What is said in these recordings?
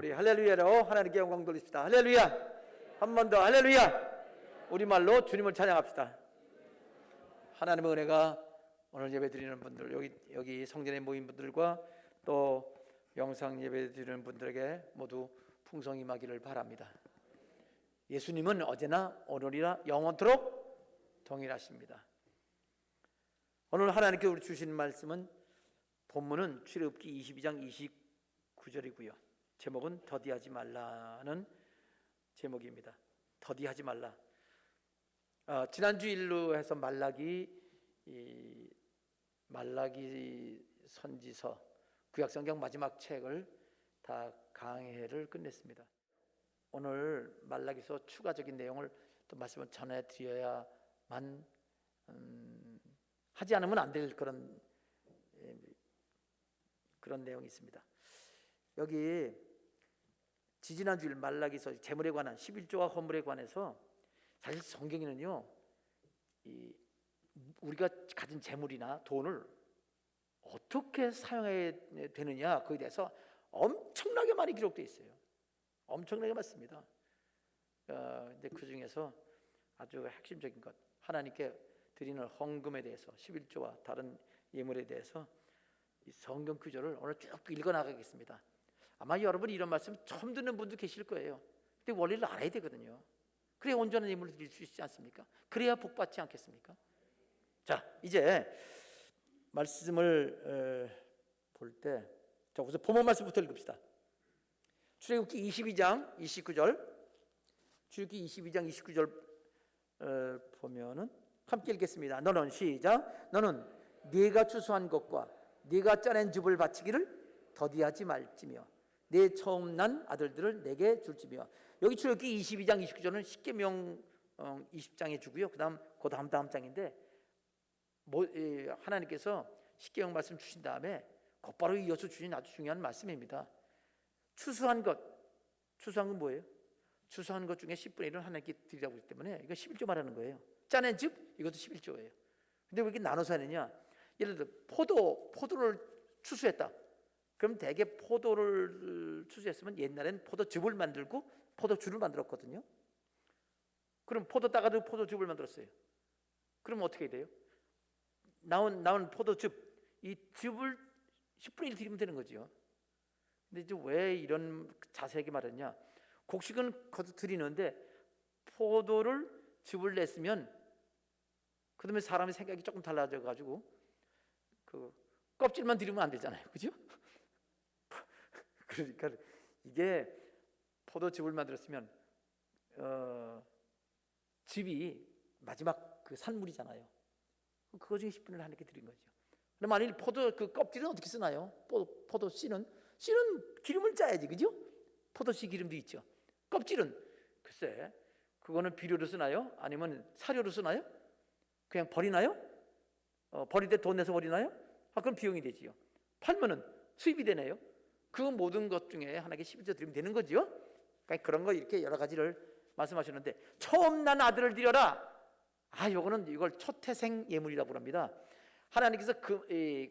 우리 할렐루야로 하나님께 영광 돌립시다. 할렐루야. 한 번 더 할렐루야. 우리말로 주님을 찬양합시다. 하나님의 은혜가 오늘 예배 드리는 분들, 여기 성전에 모인 분들과 또 영상 예배 드리는 분들에게 모두 풍성히 임하기를 바랍니다. 예수님은 어제나 오늘이나 영원토록 동일하십니다. 오늘 하나님께 우리 주시는 말씀은 본문은 출애굽기 22장 29절이고요. 제목은 더디하지 말라는 제목입니다. 더디하지 말라. 지난주 일로 해서 말라기 선지서 구약성경 마지막 책을 다 강해를 끝냈습니다. 오늘 말라기서 추가적인 내용을 또 말씀을 전해드려야만 하지 않으면 안 될 그런 내용이 있습니다. 여기 지지난주일 말라기서 재물에 관한 11조와 헌물에 관해서 사실 성경에는요, 우리가 가진 재물이나 돈을 어떻게 사용해야 되느냐 그에 대해서 엄청나게 많이 기록되어 있어요. 엄청나게 많습니다. 근데 그 중에서 아주 핵심적인 것, 하나님께 드리는 헌금에 대해서 11조와 다른 예물에 대해서 이 성경 구절을 오늘 쭉 읽어나가겠습니다. 아마 여러분이 이런 말씀 처음 듣는 분도 계실 거예요. 근데 원리를 알아야 되거든요. 그래야 온전한 예물을 드릴 수 있지 않습니까? 그래야 복받지 않겠습니까? 자, 이제 말씀을 볼 때, 자, 우선 본문 말씀부터 읽읍시다. 출애굽기 22장 29절, 출애굽기 22장 29절 보면은 함께 읽겠습니다. 너는 시작. 너는 네가 추수한 것과 네가 짜낸 즙을 바치기를 더디하지 말지며 내 처음 난 아들들을 내게 줄지며. 여기 출애굽기 22장 29절은 십계명 20장에 주고요. 그 다음 장인데 하나님께서 십계명 말씀 주신 다음에 곧바로 이어서 주신 아주 중요한 말씀입니다. 추수한 건 뭐예요? 추수한 것 중에 10분의 1은 하나님께 드리라고 했기 때문에 이거 11조 말하는 거예요. 짜낸 즙 이것도 11조예요. 근데 왜 이렇게 나눠서 하느냐? 예를 들어 포도를 추수했다. 그럼 대개 포도를 추수했으면 옛날엔 포도즙을 만들고 포도주를 만들었거든요. 그럼 포도 따가지고 포도즙을 만들었어요. 그럼 어떻게 돼요? 나온 포도즙, 이 즙을 10분의 1 드리면 되는 거죠. 근데 이제 왜 이런 자세하게 말했냐? 곡식은 거둬 드리는데 포도를 즙을 냈으면 그다음에 사람의 생각이 조금 달라져 가지고 그 껍질만 드리면 안 되잖아요, 그죠? 그러니까 이게 포도즙을 만들었으면 즙이 마지막 그 산물이잖아요. 그거 중에 10분을 하나님께 드린 거죠. 근데 만일 포도 그 껍질은 어떻게 쓰나요? 포도 씨는 기름을 짜야지, 그죠? 포도씨 기름도 있죠. 껍질은 글쎄 그거는 비료로 쓰나요? 아니면 사료로 쓰나요? 그냥 버리나요? 버릴 때 돈 내서 버리나요? 그럼 비용이 되지요. 팔면은 수입이 되네요. 그 모든 것 중에 하나님께 11조 드리면 되는 거죠. 그러니까 그런 거 이렇게 여러 가지를 말씀하셨는데, 처음 난 아들을 드려라. 이걸 초태생 예물이라고 합니다. 하나님께서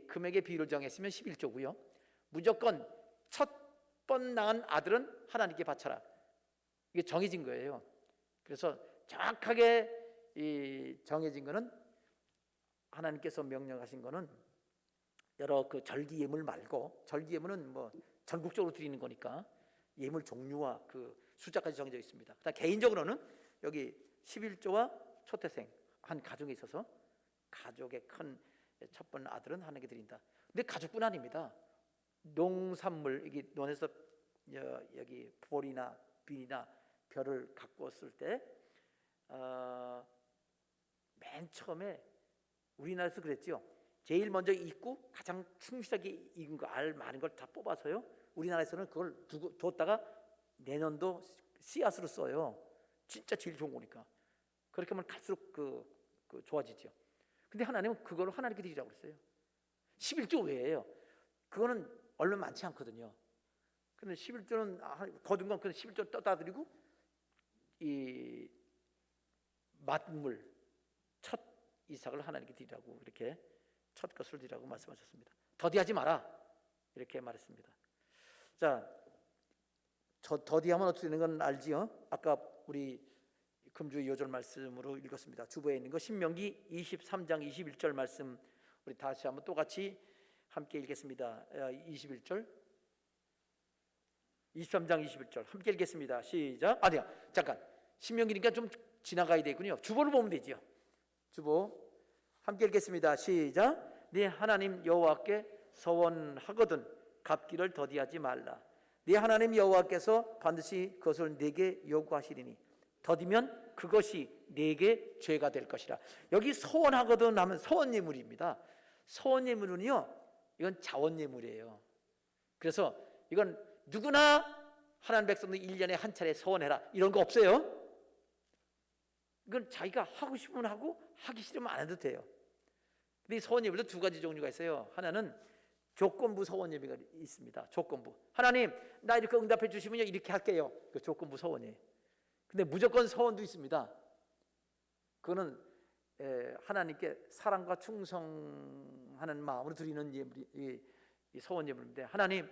금액의 비율을 정했으면 11조고요. 무조건 첫 번 낳은 아들은 하나님께 바쳐라. 이게 정해진 거예요. 그래서 정확하게 정해진 거는 하나님께서 명령하신 거는 여러 그 절기 예물 말고, 절기 예물은 뭐 전국적으로 드리는 거니까 예물 종류와 그 숫자까지 정해져 있습니다. 그다음 개인적으로는 여기 11조와 초태생 한 가정에 있어서 가족의 큰 첫 번 아들은 하나님께 드린다. 근데 가족뿐 아닙니다. 농산물, 이게 논에서 여기 볼이나 비나 벼를 갖고 왔을 때 맨 처음에 우리나라에서 그랬죠. 제일 먼저 익고 가장 충실하게 익은 거, 알 많은 걸 다 뽑아서요, 우리나라에서는 그걸 뒀다가 내년도 씨앗으로 써요. 진짜 제일 좋은 거니까. 그렇게 하면 갈수록 그 좋아지죠. 근데 하나님은 그걸 하나님께 드리라고 그랬어요. 11조 외에요. 그거는 얼마 많지 않거든요. 근데 11조는 거둔 건 그냥 11조 떠다 드리고, 이 만물 첫 이삭을 하나님께 드리라고, 이렇게 첫 것을 드리라고 말씀하셨습니다. 더디하지 마라 이렇게 말했습니다. 자, 저 더디하면 어떻게 되는 건 알지요? 아까 우리 금주 2절 말씀으로 읽었습니다. 주보에 있는 거 신명기 23장 21절 말씀 우리 다시 한번 또 같이 함께 읽겠습니다. 21절 23장 21절 함께 읽겠습니다. 시작. 아니야, 잠깐. 신명기니까 좀 지나가야 되군요. 주보를 보면 되지요. 주보 함께 읽겠습니다. 시작. 네 하나님 여호와께 서원하거든 갚기를 더디하지 말라. 네 하나님 여호와께서 반드시 그것을 네게 요구하시리니 더디면 그것이 네게 죄가 될 것이라. 여기 서원하거든 하면 서원예물입니다. 서원예물은요, 이건 자원예물이에요. 그래서 이건 누구나 하나님 백성들 1년에 한 차례 서원해라 이런 거 없어요. 이건 자기가 하고 싶으면 하고 하기 싫으면 안 해도 돼요. 근데 이 서원예물도 두 가지 종류가 있어요. 하나는 조건부 서원예배가 있습니다. 조건부. 하나님 나 이렇게 응답해 주시면요 이렇게 할게요. 그 조건부 서원이에요. 근데 무조건 서원도 있습니다. 그거는 하나님께 사랑과 충성하는 마음으로 드리는 예물이 이 서원 예물인데, 하나님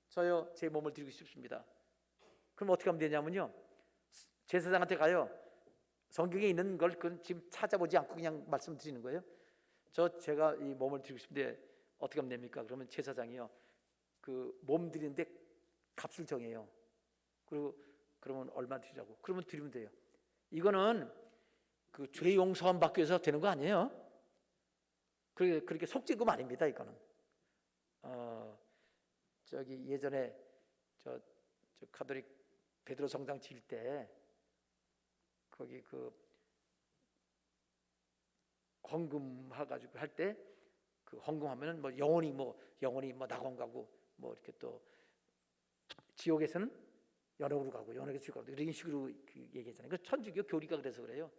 저요 제 몸을 드리고 싶습니다. 그럼 어떻게 하면 되냐면요, 제사장한테 가요. 성경에 있는 걸 그건 지금 찾아보지 않고 그냥 말씀드리는 거예요. 제가 이 몸을 드리고 싶은데 어떻게 하면 됩니까? 그러면 제사장이요 그 몸 드리는데 값을 정해요. 그리고 그러면 얼마 드리라고 그러면 드리면 돼요. 이거는 그 죄 용서함 받기 위해서 되는 거 아니에요. 그렇게 속죄금 아닙니다. 이거는 저기 예전에 저 가톨릭 베드로 성당 지을 때 거기 그 헌금해가지고 할 때 그 헌금하면은 뭐 영원히 낙원 가고 뭐 이렇게 또 지옥에서는 연옥으로 가고 연옥에서 지옥 가고 이런 식으로 그 얘기했잖아요. 그 천주교 교리가 그래서 그래요.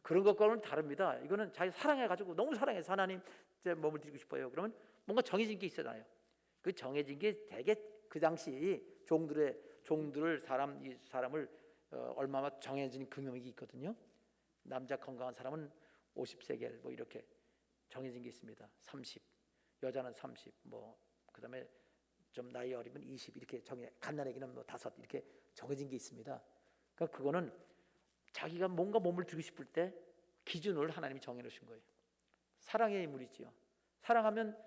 그런 것과는 다릅니다. 이거는 자기 사랑해가지고 너무 사랑해서 하나님 제 몸을 드리고 싶어요. 그러면 뭔가 정해진 게 있잖아요. 그 정해진 게 되게 그 당시 종들을 이 사람을 얼마나 정해진 금액이 있거든요. 남자 건강한 사람은 50세겔 뭐 이렇게 정해진 게 있습니다. 30, 여자는 30, 뭐 그다음에 좀 나이 어리면 20 이렇게 갓난아기는 뭐 5 이렇게 정해진 게 있습니다. 그러니까 그거는 자기가 뭔가 몸을 드리고 싶을 때 기준을 하나님이 정해놓으신 거예요. 사랑의 예물이지요. 사랑하면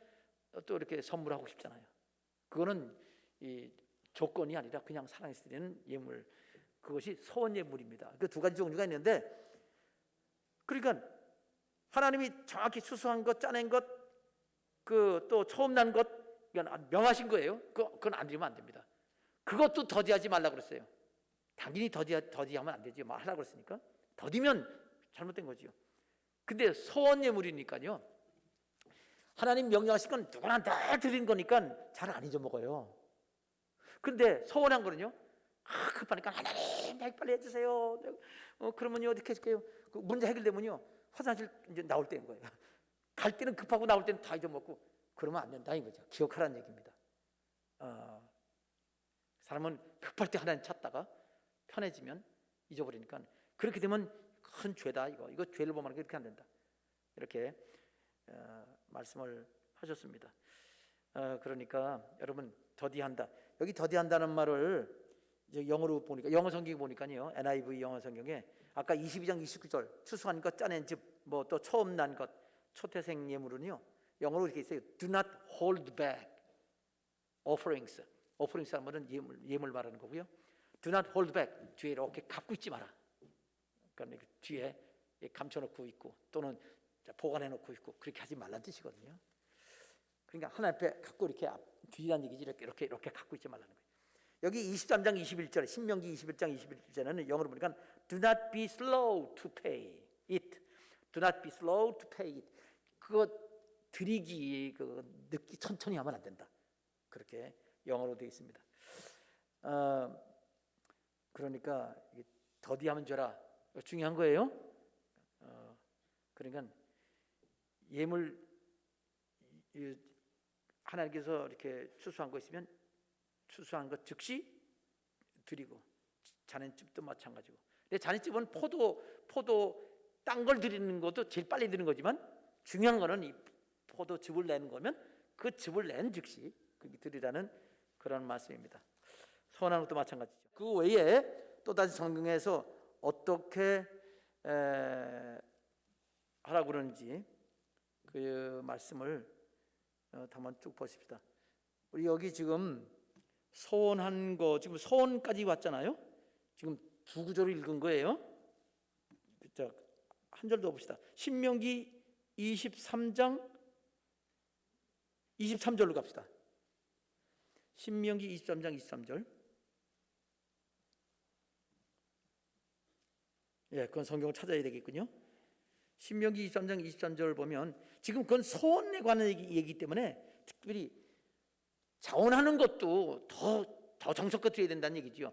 또 이렇게 선물하고 싶잖아요. 그거는 이 조건이 아니라 그냥 사랑해서 드리는 예물, 그것이 서원 예물입니다. 그 두 가지 종류가 있는데, 그러니까 하나님이 정확히 추수한 것, 짜낸 것, 그 또 처음 난 것, 이건 명하신 거예요. 그건 안 드리면 안 됩니다. 그것도 더디하지 말라 그랬어요. 당연히 더디하면 안 되지. 뭐 하라고 그랬으니까. 더디면 잘못된 거지요. 근데 서원 예물이니까요, 하나님 명령하신 건 누구나 다 드린 거니까 잘 안 잊어먹어요. 근데 서원한 거는요, 급하니까 하나님 빨리 해주세요. 그러면요 어떻게 해줄게요? 그 문제 해결되면요 화장실 이제 나올 때인 거예요. 갈 때는 급하고 나올 때는 다 잊어먹고 그러면 안 된다 이거죠. 기억하라는 얘기입니다. 사람은 급할 때 하나님 찾다가 편해지면 잊어버리니까, 그렇게 되면 큰 죄다. 이거 죄를 범하는 게 이렇게 안 된다. 이렇게 말씀을 하셨습니다. 그러니까 여러분 더디한다. 여기 더디한다는 말을 이제 영어로 보니까, 영어 성경에 보니까요, NIV 영어 성경에 아까 22장 29절 추수한 것, 짜낸 집, 뭐 또 처음 난 것, 초태생 예물은요 영어로 이렇게 있어요. Do not hold back offerings. offerings 하는 말은 예물 말하는 거고요. Do not hold back, 뒤에 이렇게 갖고 있지 마라. 그러니까 뒤에 감춰놓고 있고 또는 보관해놓고 있고 그렇게 하지 말라는 뜻이거든요. 그러니까 하나님 앞에 갖고 이렇게 뒤란 얘기지, 이렇게 갖고 있지 말라는 거예요. 여기 23장 21절 신명기 21장 21절에는 영어로 보니까 Do not be slow to pay it. Do not be slow to pay it. 그거 드리기 늦기 천천히 하면 안 된다. 그렇게 영어로 되어 있습니다. 그러니까 더디하면 줘라. 중요한 거예요. 그러니까 예물 하나님께서 이렇게 추수한 거 있으면 추수한 것 즉시 드리고, 자넨집도 마찬가지고. 근데 자넨집은 포도 딴 걸 드리는 것도 제일 빨리 드리는 거지만 중요한 거는 이 포도즙을 내는 거면 그 즙을 낸 즉시 드리라는 그런 말씀입니다. 서운한 것도 마찬가지죠. 그 외에 또다시 성경에서 어떻게 하라고 그러는지 그 말씀을 한번 쭉 보십시다. 우리 여기 지금 서원한 거, 지금 서원까지 왔잖아요. 지금 두 구절을 읽은 거예요. 자, 한 절 더 봅시다. 신명기 23장 23절로 갑시다. 신명기 23장 23절. 예, 그건 성경을 찾아야 되겠군요. 신명기 23장 23절 보면 지금 그건 서원에 관한 얘기이기 때문에 특별히 자원하는 것도 더 정성껏 드려야 된다는 얘기죠.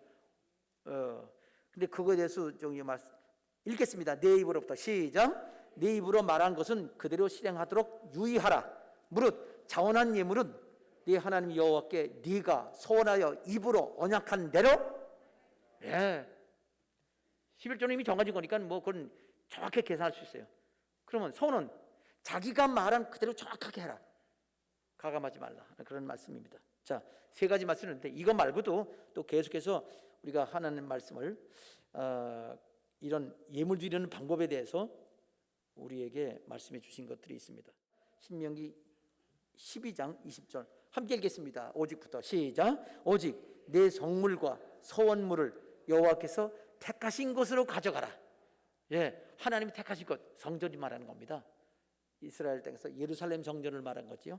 근데 그거에 대해서 좀 읽겠습니다. 내 입으로부터 시작. 내 입으로 말한 것은 그대로 실행하도록 유의하라. 무릇 자원한 예물은 네 하나님 여호와께 네가 서원하여 입으로 언약한 대로, 예, 11조는 이미 정해진 거니까 뭐 그건 정확하게 계산할 수 있어요. 그러면 서원은 자기가 말한 그대로 정확하게 해라. 가감하지 말라. 그런 말씀입니다. 자, 세 가지 말씀인데 이거 말고도 또 계속해서 우리가 하나님 말씀을 이런 예물 드리는 방법에 대해서 우리에게 말씀해 주신 것들이 있습니다. 신명기 12장 20절 함께 읽겠습니다. 오직부터 시작. 오직 내 성물과 서원물을 여호와께서 택하신 곳으로 가져가라. 예, 하나님이 택하신 것, 성전이 말하는 겁니다. 이스라엘 땅에서 예루살렘 성전을 말한 거지요.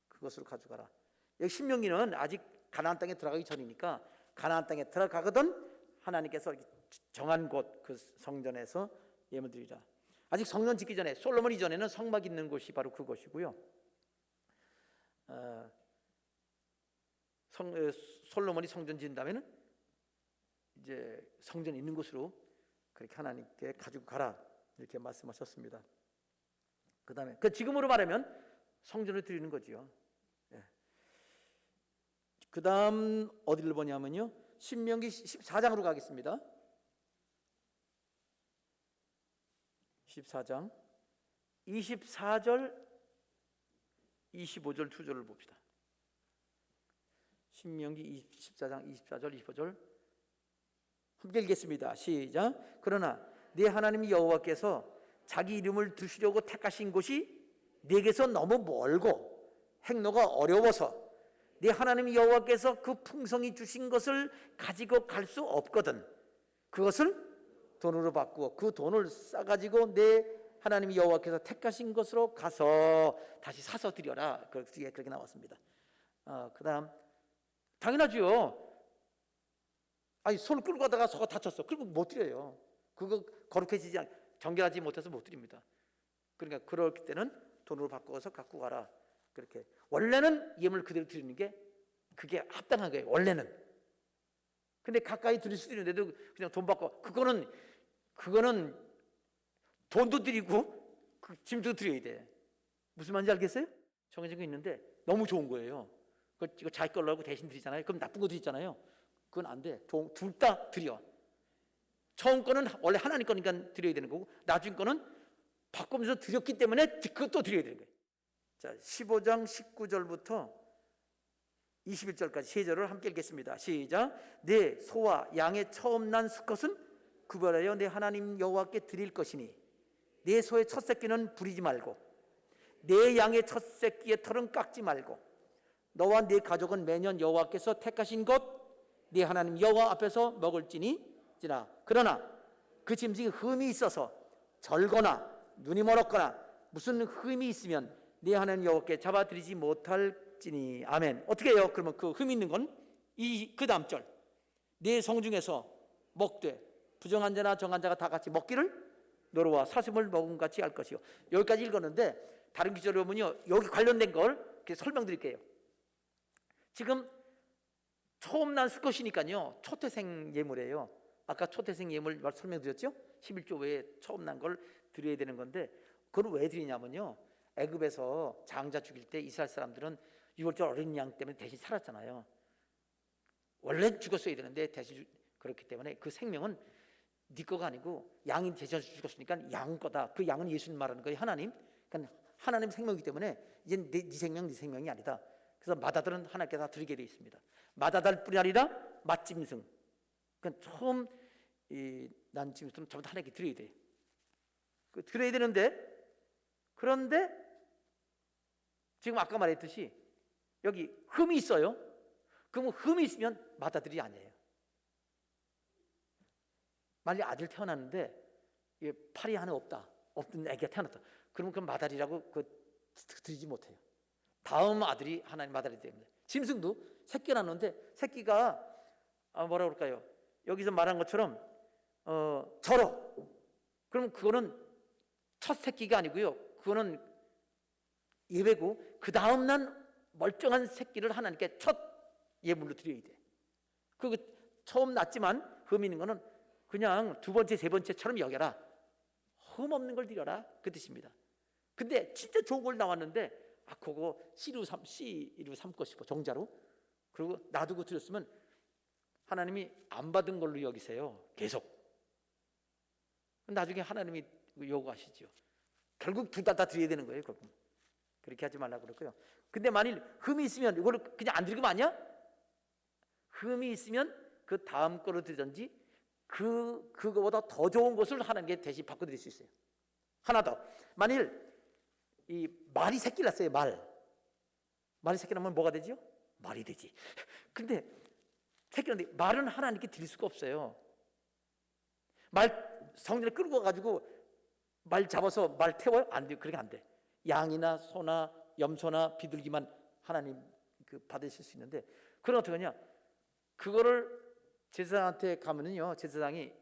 그것으로 가져가라. 여기 신명기는 아직 가나안 땅에 들어가기 전이니까 가나안 땅에 들어가거든 하나님께서 정한 곳 그 성전에서 예물 드리라. 아직 성전 짓기 전에 솔로몬 이전에는 성막 있는 곳이 바로 그곳이고요. 솔로몬이 성전 지은 다음에는 이제 성전 있는 곳으로 그렇게 하나님께 가지고 가라 이렇게 말씀하셨습니다. 그다음에 지금으로 말하면 성전을 드리는 거지요. 예. 그다음 어디를 보냐면요. 신명기 14장으로 가겠습니다. 14장 24절 25절 두 절을 봅시다. 신명기 14장 24절 25절 함께 읽겠습니다. 시작. 그러나 네 하나님 여호와께서 자기 이름을 두시려고 택하신 곳이 네게서 너무 멀고 행로가 어려워서 네 하나님 여호와께서 그 풍성히 주신 것을 가지고 갈 수 없거든 그것을 돈으로 바꾸어 그 돈을 싸가지고 내 하나님 여호와께서 택하신 것으로 가서 다시 사서 드려라. 그렇게 나왔습니다. 그 다음 당연하죠. 아니 손을 끌고 가다가 소가 다쳤어. 그러면 못 드려요. 그거 거룩해지지 정결하지 못해서 못 드립니다. 그러니까 그럴 때는 돈으로 바꿔서 갖고 가라. 그렇게 원래는 예물 그대로 드리는 게 그게 합당한 거예요. 원래는. 근데 가까이 드릴 수도 있는데도 그냥 돈 받고 그거는 돈도 드리고 짐도 드려야 돼. 무슨 말인지 알겠어요? 정해진 거 있는데 너무 좋은 거예요. 이거 자기 걸로 알고 대신 드리잖아요. 그럼 나쁜 거 드리잖아요. 그건 안 돼. 둘 다 드려. 처음 거는 원래 하나님 거니까 드려야 되는 거고 나중 거는 바꾸면서 드렸기 때문에 그것도 드려야 되는 거예요. 자, 15장 19절부터 21절까지 세 절을 함께 읽겠습니다. 시작. 내 소와 양의 처음 난 수컷은 구별하여 내 하나님 여호와께 드릴 것이니 내 소의 첫 새끼는 부리지 말고 내 양의 첫 새끼의 털은 깎지 말고 너와 네 가족은 매년 여호와께서 택하신 것 네 하나님 여호와 앞에서 먹을지니지나 그러나 그 짐승이 흠이 있어서 절거나 눈이 멀었거나 무슨 흠이 있으면 네 하나님 여호와께 잡아드리지 못할지니. 아멘. 어떻게 해요? 그러면 그 흠 있는 건 그 다음 절 네 성 중에서 먹되 부정한 자나 정한 자가 다 같이 먹기를 노루와 사슴을 먹은 같이 할 것이요. 여기까지 읽었는데 다른 기절을 보면요 여기 관련된 걸 설명드릴게요. 지금 처음 난 수컷이니까요 초태생 예물이에요. 아까 초태생 예물 설명드렸죠? 11조 외에 처음 난 걸 드려야 되는 건데 그걸 왜 드리냐면요 애굽에서 장자 죽일 때 이스라엘 사람들은 6월절 어린 양 때문에 대신 살았잖아요. 원래 죽었어야 되는데 대신 그렇기 때문에 그 생명은 네 거가 아니고 양이 대신 죽었으니까 양 거다. 그 양은 예수님 말하는 거예요. 하나님. 그러니까 하나님 생명이기 때문에 이제 네 생명이 아니다. 그래서 마다들은 하나님께 다 드리게 되어 있습니다. 마다달 뿐이 아니라 맛짐승. 그러니까 처음 난 짐승은 전부 다 하나님께 드려야 돼. 드려야 되는데, 그런데 지금 아까 말했듯이 여기 흠이 있어요. 그럼 흠이 있으면 맏아들이 아니에요. 만약 아들 태어났는데 팔이 하나 없던 애기가 태어났다. 그러면 그 맏아들이라고 드리지 못해요. 다음 아들이 하나님 맏아들이기 때문에. 짐승도 새끼가 낳는데 새끼가 뭐라 그럴까요? 여기서 말한 것처럼 절어. 그럼 그거는 첫 새끼가 아니고요. 그거는 예배고 그 다음 날 멀쩡한 새끼를 하나님께 첫 예물로 드려야 돼. 그 처음 낳지만 흠 있는 거는 그냥 두 번째, 세 번째처럼 여겨라. 흠 없는 걸 드려라. 그 뜻입니다. 근데 진짜 좋은 걸 나왔는데 그거 C로 삼고 싶어, 정자로. 그리고 놔두고 드렸으면 하나님이 안 받은 걸로 여기세요. 계속. 나중에 하나님이 요구하시죠. 결국 둘 다 드려야 되는 거예요. 결국. 그렇게 하지 말라고 그랬고요. 근데 만일 흠이 있으면 이거를 그냥 안 드리면 아니야? 흠이 있으면 그 다음 거로 드리든지 그거보다 더 좋은 것을 하나님께 대신 바꿔드릴 수 있어요. 하나 더. 만일 이 말이 새끼 낳았어요. 말이 새끼 낳으면 뭐가 되죠? 말이 되지. 근데 새끼 낳는데 말은 하나님께 드릴 수가 없어요. 성전에 끌고 가가지고 말 잡아서 말 태워요? 안 돼요. 그렇게 안 돼. 양이나 소나 염소나 비둘기만 하나님 받으실 수 있는데, 그럼 어떻게 하냐? 그거를 제사장한테 가면은요, 제사장이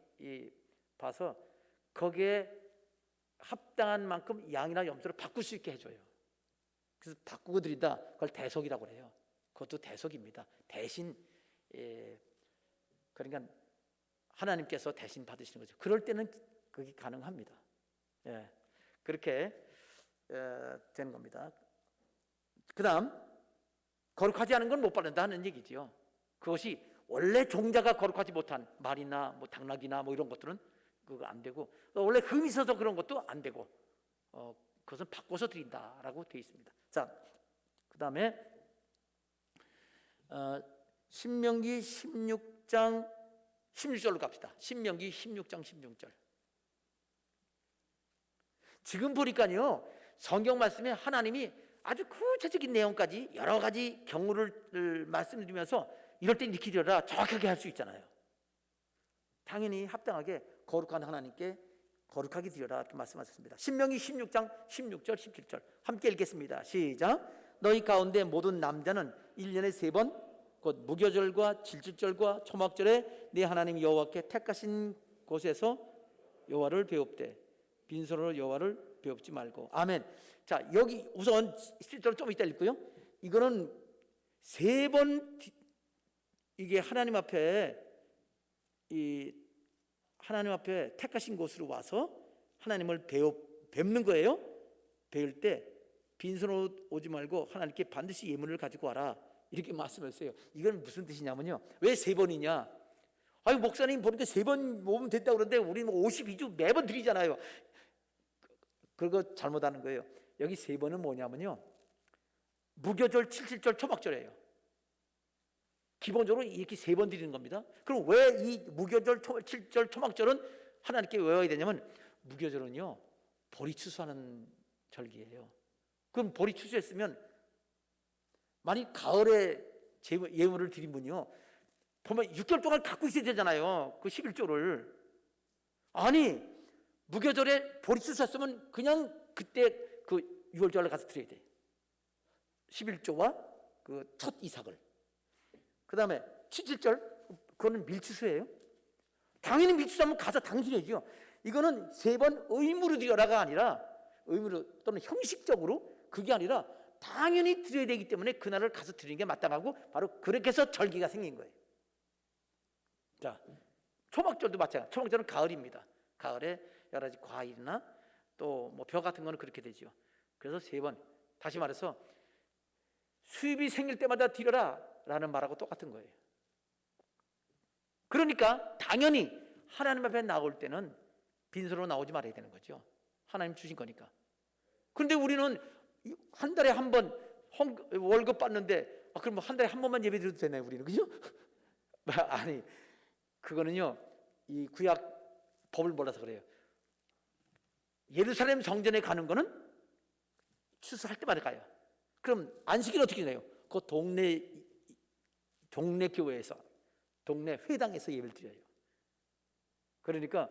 봐서 거기에 합당한 만큼 양이나 염소를 바꿀 수 있게 해줘요. 그래서 바꾸고 드린다. 그걸 대속이라고 그래요. 그것도 대속입니다. 대신 그러니까 하나님께서 대신 받으시는 거죠. 그럴 때는 그게 가능합니다. 그렇게 되는 겁니다. 그 다음, 거룩하지 않은 건 못 받는다는 얘기죠. 그것이 원래 종자가 거룩하지 못한 말이나 뭐 당나귀나 뭐 이런 것들은 그거 안 되고, 원래 흠이 있어서 그런 것도 안 되고, 그것은 바꿔서 드린다라고 되어 있습니다. 자, 그 다음에 신명기 16장 16절로 갑시다. 신명기 16장 16절. 지금 보니까요, 성경 말씀에 하나님이 아주 구체적인 내용까지 여러 가지 경우를 말씀드리면서 이럴 땐 이렇게 드려라, 정확하게 할 수 있잖아요. 당연히 합당하게 거룩한 하나님께 거룩하게 드려라 이렇게 말씀하셨습니다. 신명기 16장 16절 17절 함께 읽겠습니다. 시작. 너희 가운데 모든 남자는 1년에 3번 곧 무교절과 질주절과 초막절에 네 하나님 여호와께 택하신 곳에서 여호와를 배웁되 빈손으로 여호와를 배웁지 말고. 아멘. 자, 여기 우선 17절 좀 이따 읽고요. 이거는 3번 이게 하나님 앞에 하나님 앞에 택하신 곳으로 와서 하나님을 뵙는 거예요. 배울 때 빈손으로 오지 말고 하나님께 반드시 예물을 가지고 와라 이렇게 말씀했어요. 이건 무슨 뜻이냐면요, 왜 3번이냐? 아니 목사님 보니까 3번 모으면 됐다고 그러는데 우리는 52주 매번 드리잖아요. 그거 잘못하는 거예요. 여기 3번은 뭐냐면요, 무교절, 77절, 초막절이에요. 기본적으로 이렇게 3번 드리는 겁니다. 그럼 왜 이 무교절, 7절, 초막절은 하나님께 외워야 되냐면, 무교절은요 보리 추수하는 절기예요. 그럼 보리 추수했으면 만약 가을에 예물을 드린 분이요, 보면 6개월 동안 갖고 있어야 되잖아요. 그 11조를. 아니 무교절에 보리 추수했으면 그냥 그때 그 6월절에 가서 드려야 돼. 11조와 그 첫 이삭을. 그 다음에 77절, 그거는 밀추수예요. 당연히 밀추수하면 가서 당신이죠. 이거는 3번 의무로 드려라가 아니라, 의무로 또는 형식적으로, 그게 아니라 당연히 드려야 되기 때문에 그날을 가서 드리는 게 마땅하고, 바로 그렇게 해서 절기가 생긴 거예요. 자, 초막절도 마찬가지. 초막절은 가을입니다. 가을에 여러 가지 과일이나 또 뭐 벼 같은 거는 그렇게 되죠. 그래서 3번, 다시 말해서 수입이 생길 때마다 드려라 라는 말하고 똑같은 거예요. 그러니까 당연히 하나님 앞에 나올 때는 빈손으로 나오지 말아야 되는 거죠. 하나님 주신 거니까. 그런데 우리는 한 달에 한 번 월급 받는데, 그럼 한 달에 한 번만 예배 드려도 되나요, 우리는? 그죠? 아니, 그거는요, 이 구약 법을 몰라서 그래요. 예루살렘 성전에 가는 거는 추수할 때마다 가요. 그럼 안식일 어떻게 해요? 그 동네 교회에서, 동네 회당에서 예배를 드려요. 그러니까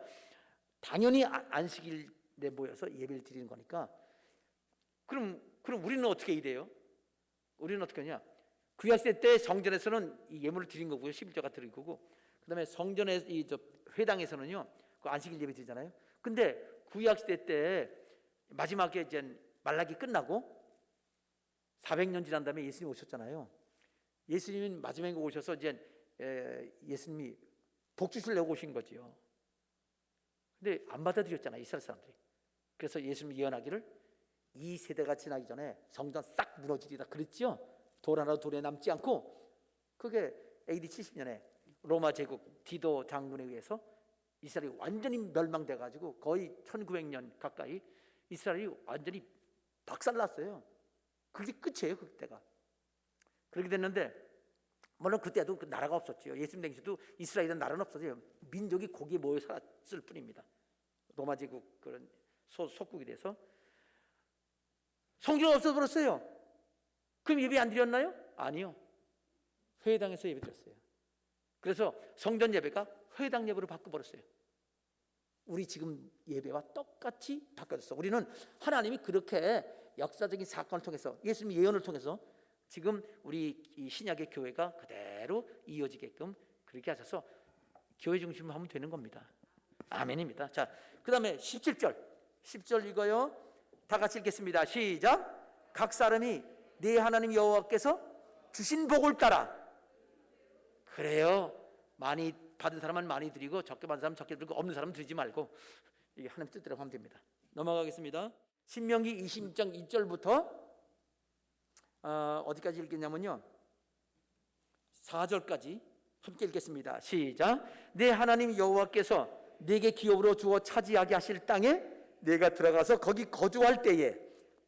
당연히 안식일에 모여서 예배를 드리는 거니까. 그럼 우리는 어떻게 이래요? 우리는 어떻게 하냐? 구약시대 때 성전에서는 이 예물을 드린 거고요, 11조가 드린 거고, 그다음에 성전에 회당에서는요 그 안식일 예배 드리잖아요. 근데 구약시대 때 마지막에 이제 말라기 끝나고 400년 지난 다음에 예수님 오셨잖아요. 예수님이 마지막에 오셔서 이제 예수님이 복 주시려고 오신 거지요. 근데 안 받아들였잖아요, 이스라엘 사람들이. 그래서 예수님이 예언하기를 이 세대가 지나기 전에 성전 싹 무너지리라 그랬죠. 돌 하나도 돌에 남지 않고. 그게 AD 70년에 로마 제국 디도 장군에 의해서 이스라엘이 완전히 멸망돼 가지고 거의 1900년 가까이 이스라엘이 완전히 박살났어요. 그게 끝이에요, 그때가. 그렇게 됐는데, 물론 그때도 그 나라가 없었죠. 예수님 당시도 이스라엘은 나라는 없었어요. 민족이 거기에 모여 살았을 뿐입니다. 로마 제국 그런 속국이 돼서 성전이 없어버렸어요. 그럼 예배 안 드렸나요? 아니요. 회당에서 예배 드렸어요. 그래서 성전 예배가 회당 예배로 바꿔버렸어요. 우리 지금 예배와 똑같이 바꿔졌어. 우리는 하나님이 그렇게 역사적인 사건을 통해서, 예수님의 예언을 통해서 지금 우리 이 신약의 교회가 그대로 이어지게끔 그렇게 하셔서 교회 중심으로 하면 되는 겁니다. 아멘입니다. 자, 그 다음에 10절 읽어요. 다 같이 읽겠습니다. 시작. 각 사람이 네 하나님 여호와께서 주신 복을 따라. 그래요. 많이 받은 사람은 많이 드리고 적게 받은 사람은 적게 드리고 없는 사람은 드리지 말고, 이게 하나님 뜻대로 하면 됩니다. 넘어가겠습니다. 신명기 26장 2절부터 어디까지 읽겠냐면요, 4절까지 함께 읽겠습니다. 시작. 내 하나님 여호와께서 네게 기업으로 주어 차지하게 하실 땅에 네가 들어가서 거기 거주할 때에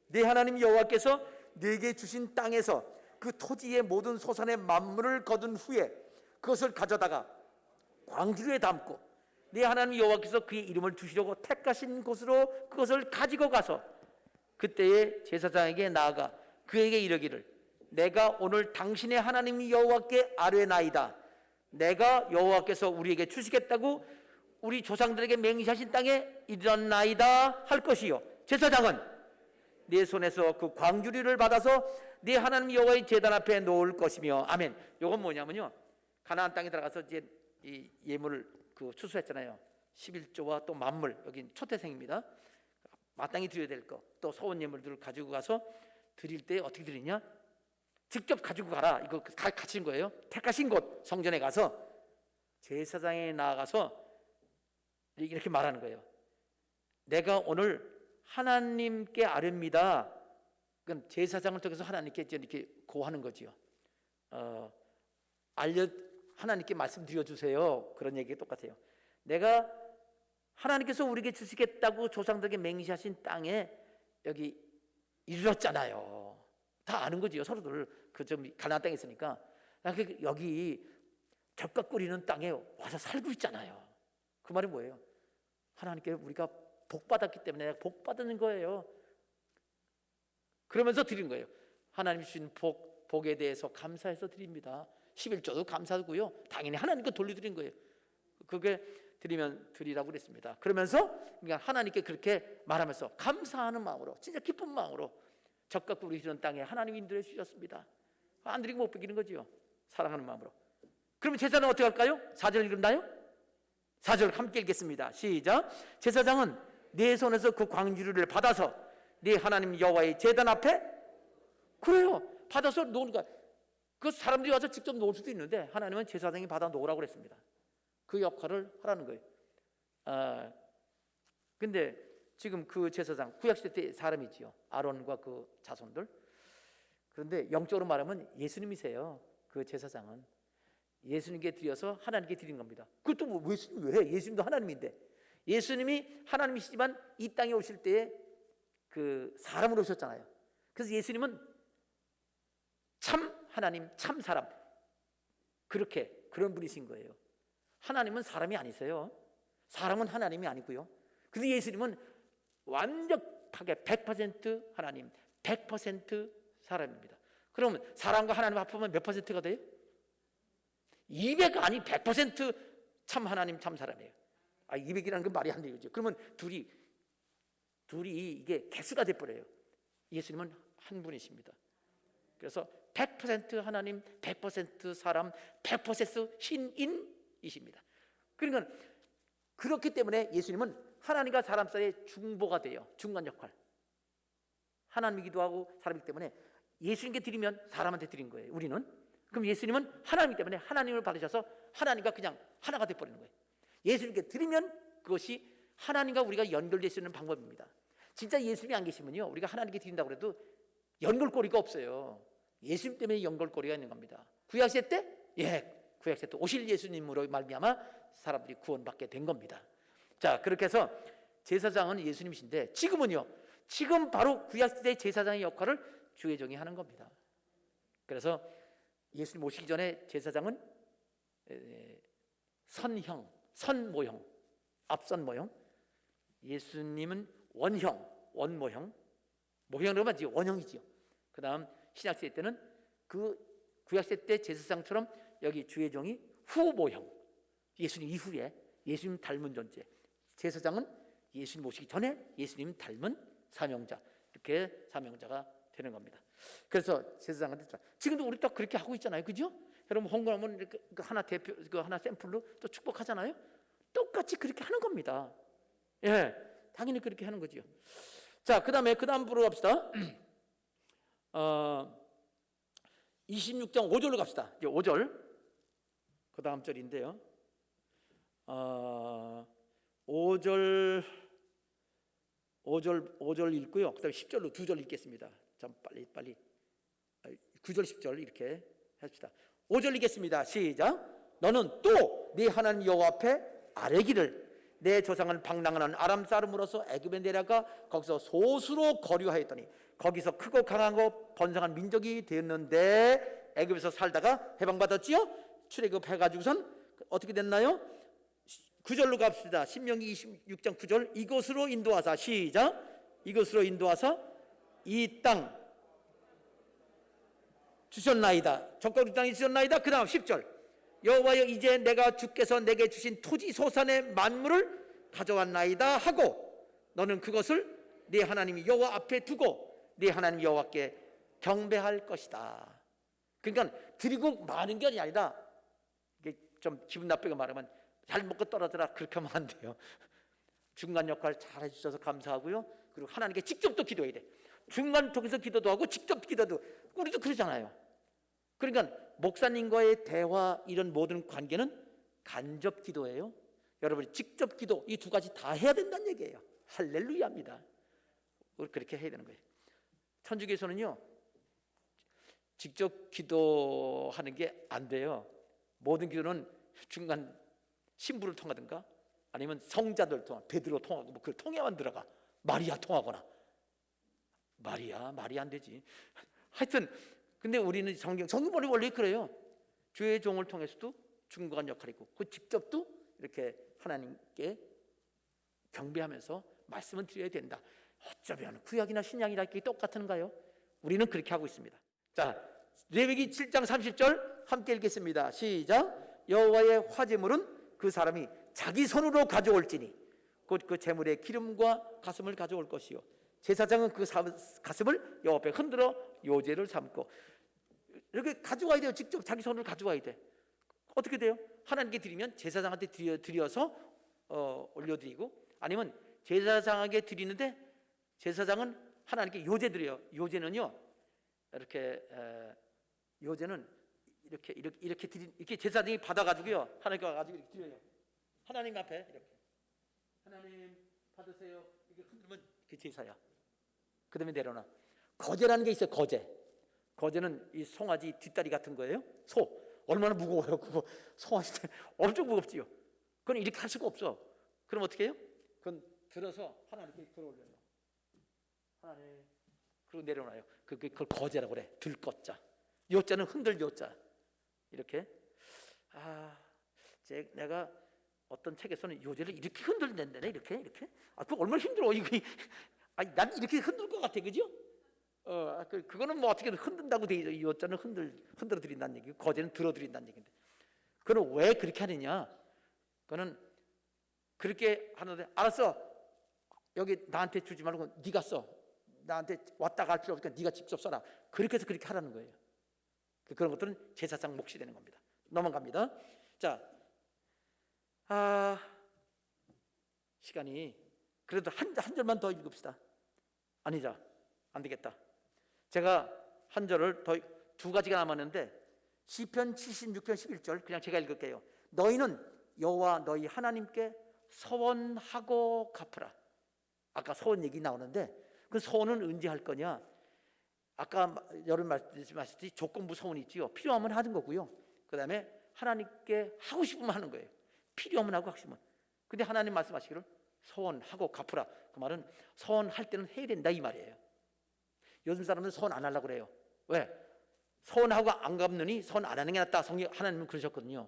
네 하나님 여호와께서 네게 주신 땅에서 그 토지의 모든 소산의 만물을 거둔 후에 그것을 가져다가 광주에 담고 네 하나님 여호와께서 그의 이름을 두시려고 택하신 곳으로 그것을 가지고 가서 그때에 제사장에게 나아가 그에게 이르기를 내가 오늘 당신의 하나님 여호와께 아뢰나이다. 내가 여호와께서 우리에게 주시겠다고 우리 조상들에게 맹세하신 땅에 이르렀나이다 할 것이요. 제사장은 네 손에서 그 광주리를 받아서 네 하나님 여호와의 제단 앞에 놓을 것이며. 아멘. 이건 뭐냐면요, 가나안 땅에 들어가서 이제 이 예물을 그 추수했잖아요. 11조와 또 만물, 여기 초태생입니다. 마땅히 드려야 될 거, 또 소원 예물들을 가지고 가서 드릴 때 어떻게 드리냐? 직접 가지고 가라. 이거 갇힌 거예요. 택하신 곳 성전에 가서 제사장에 나아가서 이렇게 말하는 거예요. 내가 오늘 하나님께 아뢰입니다. 그럼 제사장을 통해서 하나님께 이렇게 고하는 거지요. 하나님께 말씀드려 주세요. 그런 얘기가 똑같아요. 내가 하나님께서 우리에게 주시겠다고 조상들에게 맹세하신 땅에 여기 이르렀잖아요. 다 아는 거지요, 서로들. 좀 가나안 땅에 있으니까 여기 젖과 꿀이는 땅에 와서 살고 있잖아요. 그 말이 뭐예요? 하나님께 우리가 복 받았기 때문에 복 받는 거예요. 그러면서 드린 거예요. 하나님 주신 복에 대해서 감사해서 드립니다. 11조도 감사하고요, 당연히 하나님께 돌려드린 거예요. 그게 드리라고 그랬습니다. 그러면서 그러니까 하나님께 그렇게 말하면서 감사하는 마음으로, 진짜 기쁜 마음으로 젖과 꿀이 흐르는 땅에 하나님이 인도해 주셨습니다. 안 드리고 못 베기는 거지요. 사랑하는 마음으로. 그러면 제사는 어떻게 할까요? 4절 읽나요? 4절 함께 읽겠습니다. 시작. 제사장은 네 손에서 그 광주리를 받아서 네 하나님 여호와의 제단 앞에, 그래요, 받아서 놓으니까 그 사람들이 와서 직접 놓을 수도 있는데 하나님은 제사장이 받아 놓으라고 그랬습니다. 그 역할을 하라는 거예요. 근데 지금 그 제사장 구약시대 때 사람이지요, 아론과 그 자손들. 그런데 영적으로 말하면 예수님이세요. 그 제사장은 예수님께 드려서 하나님께 드린 겁니다. 그것도 뭐 예수님 왜? 예수님도 하나님인데. 예수님이 하나님이시지만 이 땅에 오실 때에 그 사람으로 오셨잖아요. 그래서 예수님은 참 하나님, 참 사람, 그렇게 그런 분이신 거예요. 하나님은 사람이 아니세요. 사람은 하나님이 아니고요. 근데 예수님은 완벽하게 100% 하나님, 100% 사람입니다. 그러면 사람과 하나님 합하면 몇 퍼센트가 돼요? 200 아니 100% 하나님 참 사람이에요. 200이라는 건 말이 안 되죠. 그러면 둘이 이게 개수가 돼버려요. 예수님은 한 분이십니다. 그래서 100% 하나님, 100% 사람, 100% 신인이십니다. 그러니까 그렇기 때문에 예수님은 하나님과 사람 사이의 중보가 돼요. 중간 역할. 하나님이기도 하고 사람이기 때문에 예수님께 드리면 사람한테 드린 거예요. 우리는. 그럼 예수님은 하나님이기 때문에 하나님을 받으셔서 하나님과 그냥 하나가 돼버리는 거예요. 예수님께 드리면 그것이 하나님과 우리가 연결될 수 있는 방법입니다. 진짜 예수님이 안 계시면요, 우리가 하나님께 드린다고 해도 연결고리가 없어요. 예수님 때문에 연결고리가 있는 겁니다. 구약시대 때? 구약시대 때 오실 예수님으로 말미암아 사람들이 구원받게 된 겁니다. 자, 그렇게 해서 제사장은 예수님이신데 지금은요, 지금 바로 구약시대의 제사장의 역할을 주의 종이 하는 겁니다. 그래서 예수님 오시기 전에 제사장은 선형, 선모형, 앞선 모형, 예수님은 원형, 원모형, 모형으로 말지 원형이지요. 그 다음 신약시대 때는 그 구약시대 때 제사장처럼 여기 주의 종이 후모형, 예수님 이후에 예수님 닮은 존재. 제사장은 예수님 오시기 전에 예수님 닮은 사명자, 이렇게 사명자가 되는 겁니다. 그래서 제사장한테 지금도 우리 또 그렇게 하고 있잖아요, 그죠? 여러분 헌금하면 이렇게 하나 대표, 하나 샘플로 또 축복하잖아요. 똑같이 그렇게 하는 겁니다. 당연히 그렇게 하는 거지요. 자, 그다음에 그다음으로 갑시다. 26장 5절로 갑시다. 이제 5절 그 다음 절인데요. 5절 읽고요. 그다음에 10절로 2절 읽겠습니다. 좀 빨리 9절 10절 이렇게 합시다. 5절 읽겠습니다. 시작. 너는 또 네 하나님 여호와 앞에 아뢰기를 내 조상은 방랑하는 아람 사람으로서 애굽에 내려가 거기서 소수로 거류하였더니 거기서 크고 강하고 번성한 민족이 되었는데 애굽에서 살다가 해방받았지요. 출애굽해가지고선 어떻게 됐나요? 9절로 갑시다. 신명기 26장 9절. 이곳으로 인도하사, 시작. 이곳으로 인도하사 이 땅 주셨나이다. 적그리 땅이 주셨나이다. 그 다음 10절. 여호와여 이제 내가 주께서 내게 주신 토지 소산의 만물을 가져왔나이다 하고 너는 그것을 네 하나님 여호와 앞에 두고 네 하나님 여호와께 경배할 것이다. 그러니까 드리고 마는 게 아니라, 이게 좀 기분 나쁘게 말하면 잘 먹고 떨어져라 그렇게 하면 안 돼요. 중간 역할 잘 해주셔서 감사하고요. 그리고 하나님께 직접 또 기도해야 돼. 중간 통해서 기도도 하고 직접 기도도, 우리도 그러잖아요. 그러니까 목사님과의 대화, 이런 모든 관계는 간접 기도예요. 여러분이 직접 기도, 이 두 가지 다 해야 된다는 얘기예요. 할렐루야입니다. 우리 그렇게 해야 되는 거예요. 천주교에서는요, 직접 기도하는 게 안 돼요. 모든 기도는 중간 신부를 통하든가 아니면 성자들 통하, 베드로 통하고 뭐 그걸 통해야만 들어가. 마리아 통하거나. 마리아 말이 안 되지. 하여튼 근데 우리는 성경이 원래 그래요. 주의 종을 통해서도 중간 역할이 있고 그 직접도 이렇게 하나님께 경배하면서 말씀을 드려야 된다. 어쩌면 구약이나 신약이나 이렇게 똑같은가요? 우리는 그렇게 하고 있습니다. 자, 레위기 7장 30절 함께 읽겠습니다. 시작. 여호와의 화제물은 그 사람이 자기 손으로 가져올지니 곧 그 제물의 기름과 가슴을 가져올 것이요 제사장은 그 가슴을 여호와 앞에 흔들어 요제를 삼고, 이렇게 가져와야 돼요. 직접 자기 손으로 가져와야 돼. 어떻게 돼요? 하나님께 드리면 제사장한테 드려서 올려드리고, 아니면 제사장에게 드리는데 제사장은 하나님께 요제 드려요. 요제는요, 요제는 이렇게 제사장이 받아가지고요, 하나님께 와가지고 이렇게 드려요. 하나님 앞에 이렇게, 하나님 받으세요. 이게 흔들면 그 제사야. 그 다음에 내려놔. 거제라는 게 있어요. 거제는 이 송아지 뒷다리 같은 거예요. 소. 얼마나 무거워요. 그거 송아지 엄청 무겁지요. 그건 이렇게 할 수가 없어. 그럼 어떻게 해요? 그건 들어서 하나님께 들어올려요. 하나님. 그리고 내려놔요. 그걸 거제라고 그래. 들것자. 요자는 흔들 요자. 이렇게. 내가 어떤 책에서는 요새를 이렇게 흔들낸다네, 이렇게. 그 얼마나 힘들어 이거. 난 이렇게 흔들 것 같아, 그죠? 그거는 뭐 어떻게 흔든다고 돼 있죠. 요자는 흔들어 드린다는 얘기고, 거제는 들어 드린다는 얘기인데, 그는 왜 그렇게 하느냐? 그는 그렇게 하는데, 알았어, 여기 나한테 주지 말고 네가 써. 나한테 왔다 갈 필요 없으니까 네가 직접 써라. 그렇게 해서 그렇게 하라는 거예요. 그런 것들은 제사상 몫이 되는 겁니다. 넘어갑니다. 자, 시간이 그래도 한 절만 더 읽읍시다. 아니죠, 안 되겠다. 제가 한 절을 더, 두 가지가 남았는데, 시편 76편 11절 그냥 제가 읽을게요. 너희는 여호와 너희 하나님께 서원하고 갚으라. 아까 서원 얘기 나오는데, 그 서원은 언제 할 거냐? 아까 여러분 말씀하셨듯이 조건부 서원이 있지요. 필요하면 하는 거고요. 그 다음에 하나님께 하고 싶으면 하는 거예요. 필요하면 하고 싶으면. 근데 하나님 말씀하시기를 서원하고 갚으라. 그 말은 서원할 때는 해야 된다 이 말이에요. 요즘 사람들은 서원 안 하려고 그래요. 왜? 서원하고 안 갚느니 서원 안 하는 게 낫다. 하나님은 그러셨거든요.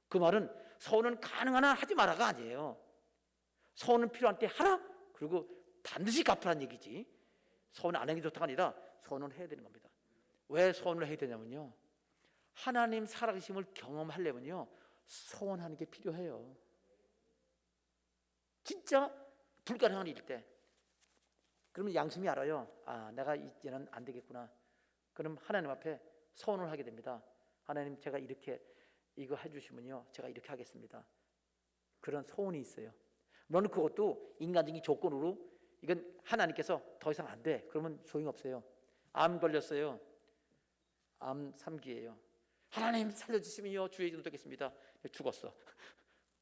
그 말은 서원은 가능한 한 하지 마라가 아니에요. 서원은 필요한 때 하라. 그리고 반드시 갚으라는 얘기지. 서원 안 하는 게 좋다가 아니라 서원을 해야 되는 겁니다. 왜 서원을 해야 되냐면요, 하나님 살아계심을 경험하려면요 서원하는 게 필요해요. 진짜 불가능한 일일 때, 그러면 양심이 알아요. 내가 이제는 안 되겠구나. 그럼 하나님 앞에 서원을 하게 됩니다. 하나님, 제가 이렇게 이거 해주시면요 제가 이렇게 하겠습니다. 그런 소원이 있어요. 물론 그것도 인간적인 조건으로, 이건 하나님께서 더 이상 안 돼, 그러면 소용이 없어요. 암 걸렸어요. 암 3기예요. 하나님 살려주시면요 주의 이름 듣겠습니다. 죽었어.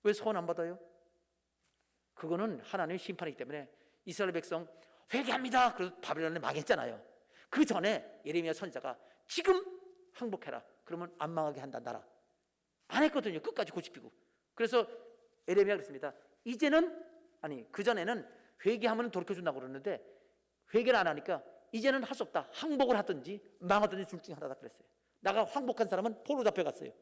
왜 소원 안 받아요? 그거는 하나님의 심판이기 때문에. 이스라엘 백성 회개합니다. 그래서 바벨론에 망했잖아요. 그 전에 예레미야 선지자가 지금 항복해라. 그러면 안 망하게 한다 나라. 안 했거든요. 끝까지 고집피고. 그래서 예레미야가 그랬습니다. 이제는, 그 전에는 회개하면 돌이켜준다고 그러는데 회개를 안 하니까 이제는 할 수 없다. 항복을 하든지 망하든지 둘 중에 하나다 그랬어요. 나가 항복한 사람은 포로 잡혀갔어요.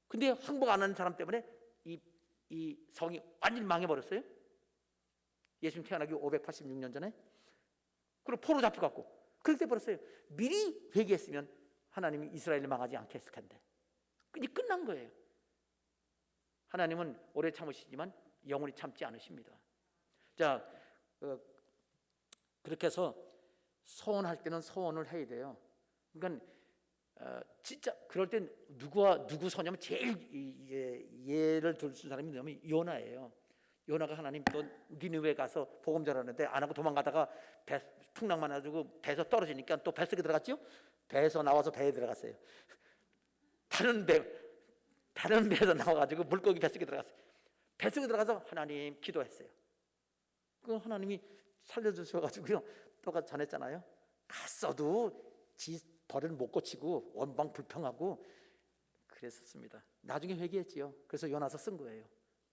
근데 항복 안 하는 사람 때문에 이 성이 완전히 망해버렸어요. 예수님 태어나기 586년 전에. 그리고 포로 잡혀갔고 그렇게 돼버렸어요. 미리 회개했으면 하나님이 이스라엘을 망하지 않게 했을 텐데. 이제 끝난 거예요. 하나님은 오래 참으시지만 영원히 참지 않으십니다. 자, 그렇게 해서 소원할 때는 소원을 해야 돼요. 그러니까 진짜 그럴 땐 누구 서냐면 제일 예를 들 수 있는 사람이 뭐냐면 요나예요. 요나가 하나님 또 니느웨 가서 복음 전하는데 안 하고 도망가다가 배 풍랑만 해가지고 배에서 떨어지니까 또 뱃속에 들어갔죠. 배에서 나와서 배에 들어갔어요. 다른 배에서 나와가지고 물고기 뱃속에 들어갔어요. 뱃속에 들어가서 하나님 기도했어요. 그 하나님이 살려주셔가지고요 또 전했잖아요. 갔어도 지 버릇 못 고치고 원방 불평하고 그랬었습니다. 나중에 회개했지요. 그래서 요나서 쓴 거예요.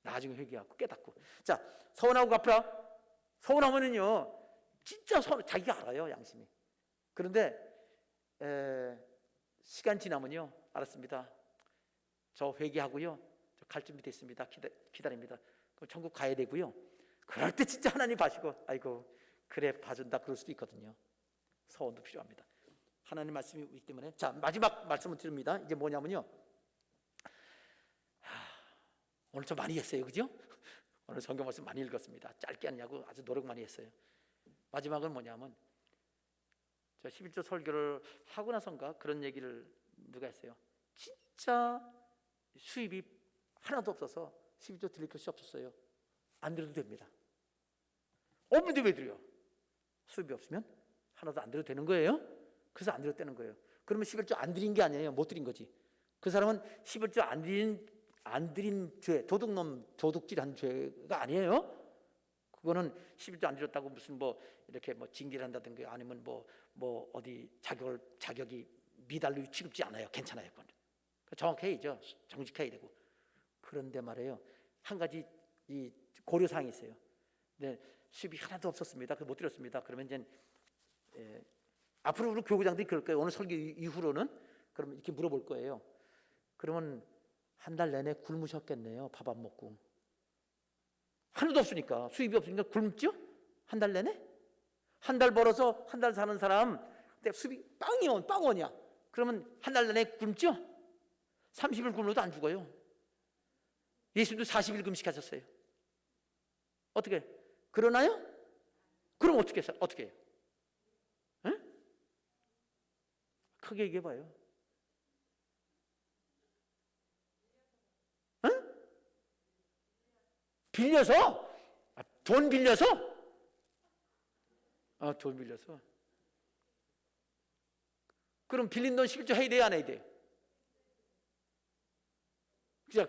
나중에 회개하고 깨닫고. 자, 서운하고 갚으라. 서운하면은요 진짜 자기가 알아요, 양심이. 그런데 시간 지나면요 알았습니다. 저 회개하고요 저 갈 준비 됐습니다. 기다립니다. 그럼 천국 가야 되고요. 그럴 때 진짜 하나님 봐시고 아이고 그래 봐준다 그럴 수도 있거든요. 서원도 필요합니다. 하나님 말씀이 있기 때문에. 자, 마지막 말씀을 드립니다. 이제 뭐냐면요, 오늘 좀 많이 했어요, 그죠? 오늘 성경 말씀 많이 읽었습니다. 짧게 하냐고 아주 노력 많이 했어요. 마지막은 뭐냐면, 저 11조 설교를 하고 나선가 그런 얘기를 누가 했어요. 진짜 수입이 하나도 없어서 11조 드릴 것이 없었어요. 안 드려도 됩니다. 없는데 왜 드려? 수입이 없으면 하나도 안 드려도 되는 거예요. 그래서 안 드렸다는 거예요. 그러면 11조 안 드린 게 아니에요. 못 드린 거지. 그 사람은 11조 안 드린 죄, 도둑질한 죄가 아니에요. 그거는 11조 안 드렸다고 무슨 이렇게 징계를 한다든가 아니면 어디 자격이 미달로 취급지 않아요. 괜찮아요. 그건 정확해야죠. 정직해야 되고. 그런데 말이에요, 한 가지 이 고려사항이 있어요. 네, 수입이 하나도 없었습니다. 못 드렸습니다. 그러면 이제 앞으로 우리 교구장들이 그럴 거예요. 오늘 설교 이후로는 그러면 이렇게 물어볼 거예요. 그러면 한 달 내내 굶으셨겠네요. 밥 안 먹고. 하나도 없으니까, 수입이 없으니까 굶죠? 한 달 내내? 한 달 벌어서 한 달 사는 사람, 근데 수입이 빵원이야. 그러면 한 달 내내 굶죠? 30일 굶어도 안 죽어요. 예수도 40일 금식하셨어요. 어떻게? 그러나요? 그럼 어떻게 해요? 응? 크게 얘기해봐요. 응? 빌려서? 돈 빌려서? 돈 빌려서. 그럼 빌린 돈 11조 해야 돼요, 안 해야 돼요?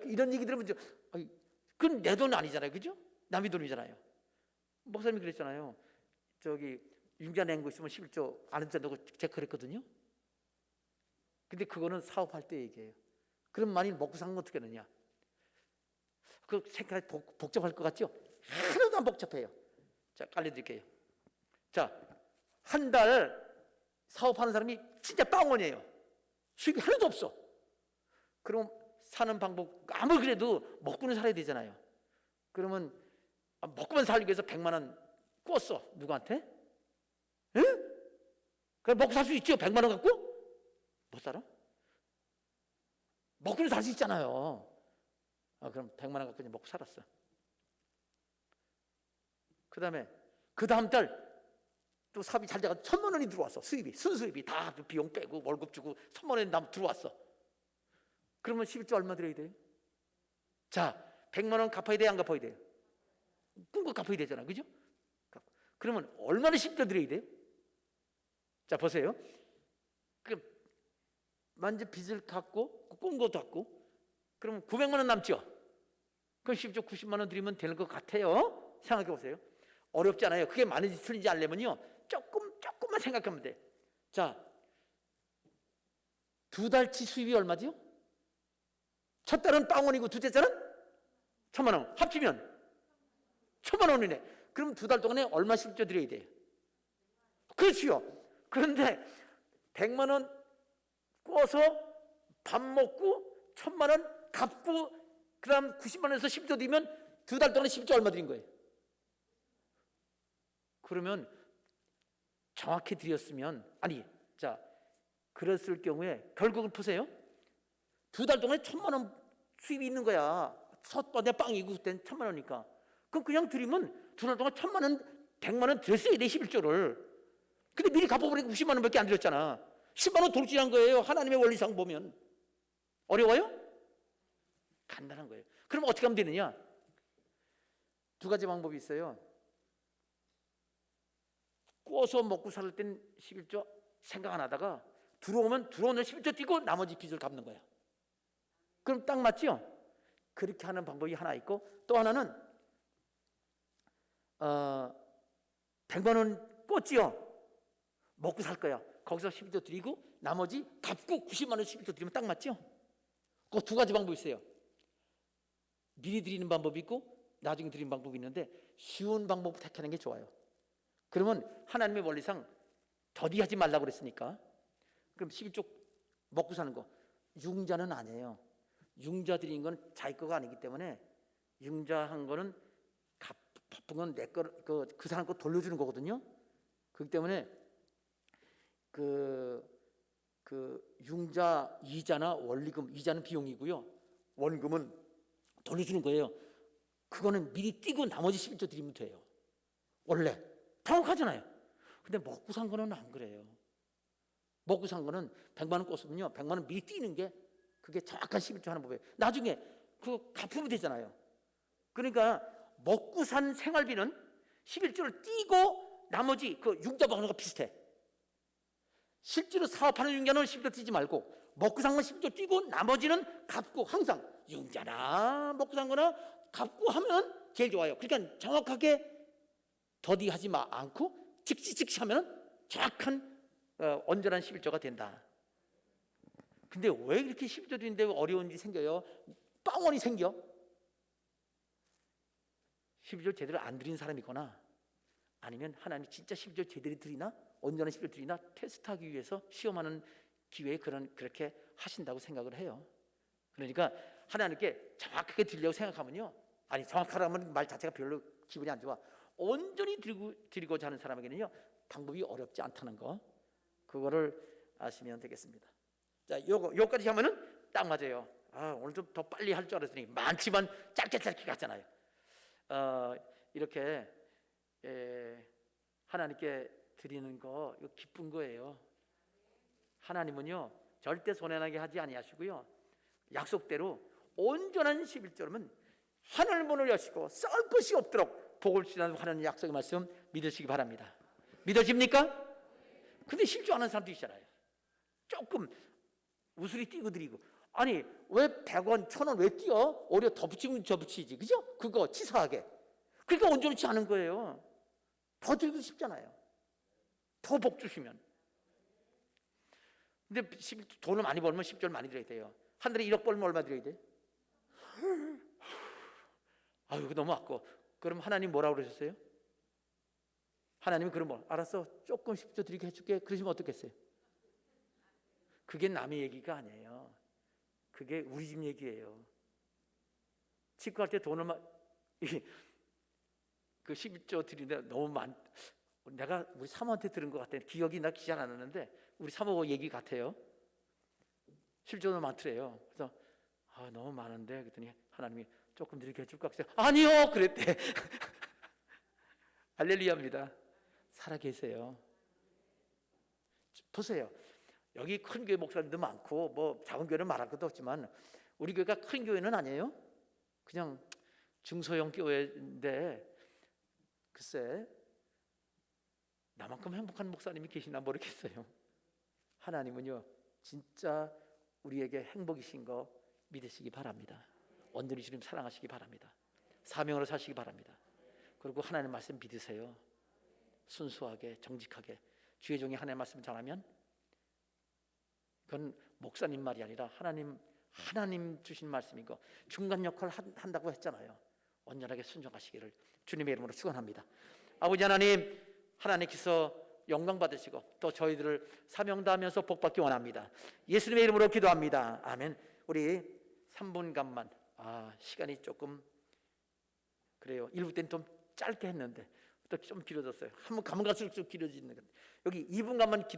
이런 얘기 들으면 그건 내 돈 아니잖아요, 그죠? 남의 돈이잖아요. 목사님이 그랬잖아요. 저기 융자 낸 거 있으면 11조 안 된다고 제가 그랬거든요. 근데 그거는 사업할 때 얘기해요. 그럼 만일 먹고 사는 건 어떻게 하느냐? 그 생각이 복잡할 것 같죠? 하나도 안 복잡해요. 자, 알려드릴게요. 자, 한 달 사업하는 사람이 진짜 빵원이에요. 수익이 하나도 없어. 그럼 사는 방법, 아무리 그래도 먹고는 살아야 되잖아요. 그러면 먹고만 살기 위해서 100만 원 꿨어. 누구한테? 응? 그럼 먹고 살 수 있죠? 100만 원 갖고? 못 살아? 먹고는 살 수 있잖아요. 그럼 100만 원 갖고 그냥 먹고 살았어. 그 다음에 그 다음 달 또 사업이 잘 돼가지고 1,000만 원이 들어왔어. 수입이, 순수입이 다 비용 빼고 월급 주고 1,000만 원이 들어왔어. 그러면 11조 얼마 드려야 돼요? 자, 100만 원 갚아야 돼요? 안 갚아야 돼요? 꿈꿔 갚아야 되잖아, 그죠? 그러면 얼마나 10조 드려야 돼요? 자, 보세요. 만지 빚을 갚고 꾼 것도 갚고 그러면 900만 원 남죠? 그럼 10조 90만 원 드리면 되는 것 같아요? 생각해 보세요. 어렵지 않아요. 그게 많은지 틀린지 알려면요, 조금만 생각하면 돼. 자, 2달치 수입이 얼마죠? 첫 달은 빵원이고 둘째 달은 1,000만 원. 합치면 1,000만 원이네. 그럼 2달 동안에 얼마 10조 드려야 돼요? 그렇지요. 그런데 100만 원 꿔서 밥 먹고 1,000만 원 갚고 그 다음 90만 원에서 10조 드리면 2달 동안에 10조 얼마 드린 거예요? 그러면 정확히 드렸으면, 자, 그랬을 경우에 결국은 보세요. 2달 동안에 1,000만 원 수입이 있는 거야. 첫 번째 빵이고 그때는 1,000만 원이니까. 그럼 그냥 드리면 2달 동안 1,000만 원, 100만 원 드렸어야 돼, 11조를. 근데 미리 갚아버리니까 90만 원밖에 안 드렸잖아. 10만 원 돌진한 거예요. 하나님의 원리상 보면. 어려워요? 간단한 거예요. 그럼 어떻게 하면 되느냐? 2가지 방법이 있어요. 구워서 먹고 살 땐 11조 생각 안 하다가 들어오는 11조 띄고 나머지 빚을 갚는 거야. 그럼 딱 맞죠? 그렇게 하는 방법이 하나 있고, 또 하나는 100만 원 꽂지요? 먹고 살 거야. 거기서 11조 드리고 나머지 갚고 90만 원 11조 드리면 딱 맞죠? 그 2가지 방법이 있어요. 미리 드리는 방법이 있고 나중에 드리는 방법이 있는데 쉬운 방법 택하는 게 좋아요. 그러면 하나님의 원리상 더디하지 말라고 그랬으니까. 그럼 11조 먹고 사는 거 융자는 아니에요. 융자 드리는 건 자기 거가 아니기 때문에 융자한 거는 바쁜 건 내 거, 그 사람 거 돌려주는 거거든요. 그렇기 때문에 그 융자 이자나 원리금, 이자는 비용이고요, 원금은 돌려주는 거예요. 그거는 미리 띄고 나머지 11조 드리면 돼요. 원래 정확하잖아요. 근데 먹고 산 거는 안 그래요. 먹고 산 거는 100만 원 꿨으면요, 100만 원 미리 띄는 게 그게 정확한 11조 하는 법이에요. 나중에 그거 갚으면 되잖아요. 그러니까 먹고 산 생활비는 11조를 띄고 나머지 그 융자 방어가 비슷해. 실제로 사업하는 융자는 11조 띄지 말고 먹고 산 건 11조 띄고 나머지는 갚고, 항상 융자나 먹고 산 거나 갚고 하면 제일 좋아요. 그러니까 정확하게 더디하지 않고 즉시 하면 정확한 온전한 11조가 된다. 근데 왜 이렇게 11조 드리는데 어려운 일이 생겨요? 빵원이 생겨? 11조 제대로 안 드린 사람이거나 아니면 하나님이 진짜 11조 제대로 드리나 온전한 11조 드리나 테스트하기 위해서 시험하는 기회에 그렇게 하신다고 생각을 해요. 그러니까 하나님께 정확하게 드리려고 생각하면요, 아니 정확하라면 말 자체가 별로 기분이 안 좋아. 온전히 드리고자 하는 사람에게는요 방법이 어렵지 않다는 거, 그거를 아시면 되겠습니다. 자, 요까지 하면은 딱 맞아요. 오늘 좀 더 빨리 할 줄 알았더니 많지만 짧게 갔잖아요. 이렇게 하나님께 드리는 거 이거 기쁜 거예요. 하나님은요 절대 손해나게 하지 아니하시고요, 약속대로 온전한 11조라면 하늘 문을 여시고 썰 것이 없도록 복을 주시는 하나님 약속의 말씀 믿으시기 바랍니다. 믿어집니까? 근데 실조하는 사람도 있잖아요. 조금 우스리 띄고 드리고, 아니 왜 100원 1000원 왜 띄어? 오히려 더 붙이면 더 붙이지, 그죠? 그거 치사하게. 그러니까 온전치 않은 거예요. 더 드리고 싶잖아요, 더 복 주시면. 근데 돈을 많이 벌면 10조를 많이 드려야 돼요. 한 달에 1억 벌면 얼마 드려야 돼? 이거 너무 아까워. 그럼 하나님 뭐라고 그러셨어요? 하나님이 그럼 알았어, 조금 10조 드리게 해줄게, 그러시면 어떻겠어요? 그게 남의 얘기가 아니에요. 그게 우리 집 얘기예요. 치과할 때 돈을 그 11조 드리는데 너무 내가 우리 사모한테 들은 것 같아. 기억이 나지 않았는데 우리 사모가 얘기 같아요. 11조는 많더래요. 그래서 너무 많은데 그랬더니 하나님이 조금 드리게 해줄까? 아니요 그랬대. 할렐루야입니다. 살아계세요. 보세요, 여기 큰 교회 목사님도 많고 뭐 작은 교회는 말할 것도 없지만 우리 교회가 큰 교회는 아니에요. 그냥 중소형 교회인데 글쎄 나만큼 행복한 목사님이 계시나 모르겠어요. 하나님은요 진짜 우리에게 행복이신 거 믿으시기 바랍니다. 온전히 주님 사랑하시기 바랍니다. 사명으로 사시기 바랍니다. 그리고 하나님 말씀 믿으세요. 순수하게 정직하게 주의 종이 하나님 말씀 전하면 그건 목사님 말이 아니라 하나님 주신 말씀이고 중간 역할을 한다고 했잖아요. 온전하게 순종하시기를 주님의 이름으로 축원합니다. 아버지 하나님, 하나님께서 영광 받으시고 또 저희들을 사명 다하면서 복받기 원합니다. 예수님의 이름으로 기도합니다. 아멘. 우리 3분간만 시간이 조금 그래요. 1부 때는 좀 짧게 했는데 또 좀 길어졌어요. 한번 가면 갈수록 좀 길어지는 것. 여기 2분간만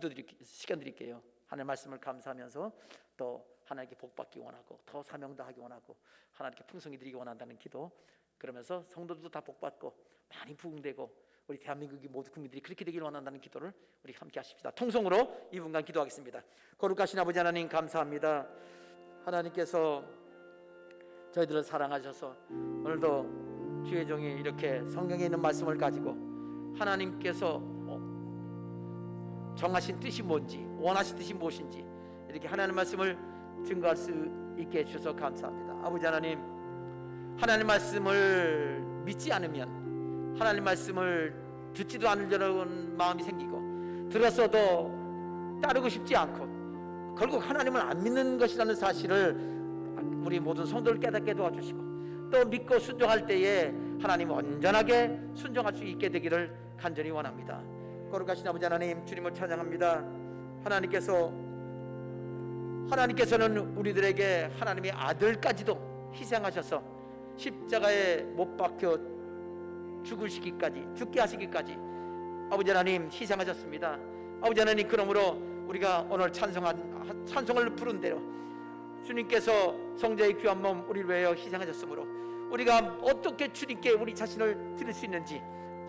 시간 드릴게요. 하나님의 말씀을 감사하면서 또 하나님께 복받기 원하고 더 사명 다하기 원하고 하나님께 풍성히 드리기 원한다는 기도, 그러면서 성도들도 다 복받고 많이 부흥되고 우리 대한민국이 모두 국민들이 그렇게 되기를 원한다는 기도를 우리 함께 하십시다. 통성으로 2분간 기도하겠습니다. 거룩하신 아버지 하나님 감사합니다. 하나님께서 저희들을 사랑하셔서 오늘도 주의 종이 이렇게 성경에 있는 말씀을 가지고 하나님께서 정하신 뜻이 뭔지, 원하신 뜻이 무엇인지 이렇게 하나님의 말씀을 증거할 수 있게 해주셔서 감사합니다. 아버지 하나님, 하나님 말씀을 믿지 않으면 하나님 말씀을 듣지도 않으려는 마음이 생기고 들었어도 따르고 싶지 않고 결국 하나님을 안 믿는 것이라는 사실을 우리 모든 성도를 깨닫게 도와주시고 또 믿고 순종할 때에 하나님 온전하게 순종할 수 있게 되기를 간절히 원합니다. 거룩하신 아버지 하나님, 주님을 찬양합니다. 하나님께서는 우리들에게 하나님의 아들까지도 희생하셔서 십자가에 못 박혀 죽게 하시기까지 아버지 하나님 희생하셨습니다. 아버지 하나님, 그러므로 우리가 오늘 찬송을 부른 대로 주님께서 성자의 귀한 몸 우리를 위하여 희생하셨으므로 우리가 어떻게 주님께 우리 자신을 드릴 수 있는지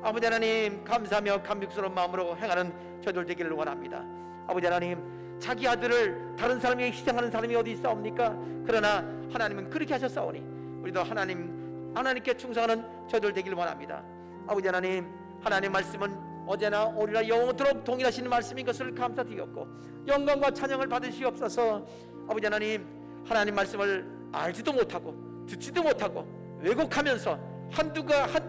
아버지 하나님 감사하며 감격스러운 마음으로 행하는 저들 되기를 원합니다. 아버지 하나님, 자기 아들을 다른 사람에게 희생하는 사람이 어디 있사옵니까? 그러나 하나님은 그렇게 하셨사오니 우리도 하나님께 충성하는 저들 되기를 원합니다. 아버지 하나님, 하나님의 말씀은 어제나 오늘이나 영원토록 동일하신 말씀인 것을 감사드리옵고 영광과 찬양을 받으시옵소서. 아버지 하나님, 하나님 말씀을 알지도 못하고 듣지도 못하고 왜곡하면서 한두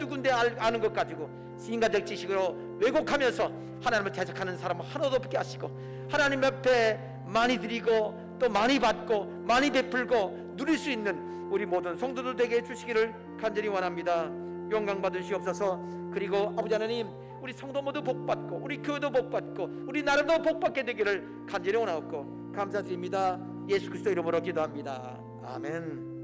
군데 아는 것 가지고 인간적 지식으로 왜곡하면서 하나님을 대적하는 사람 하나도 없게 하시고 하나님 앞에 많이 드리고 또 많이 받고 많이 베풀고 누릴 수 있는 우리 모든 성도들 되게 해주시기를 간절히 원합니다. 영광 받으시옵소서. 그리고 아버지 하나님, 우리 성도 모두 복받고 우리 교회도 복받고 우리 나라도 복받게 되기를 간절히 원하옵고 감사드립니다. 예수 그리스도 이름으로 기도합니다. 아멘.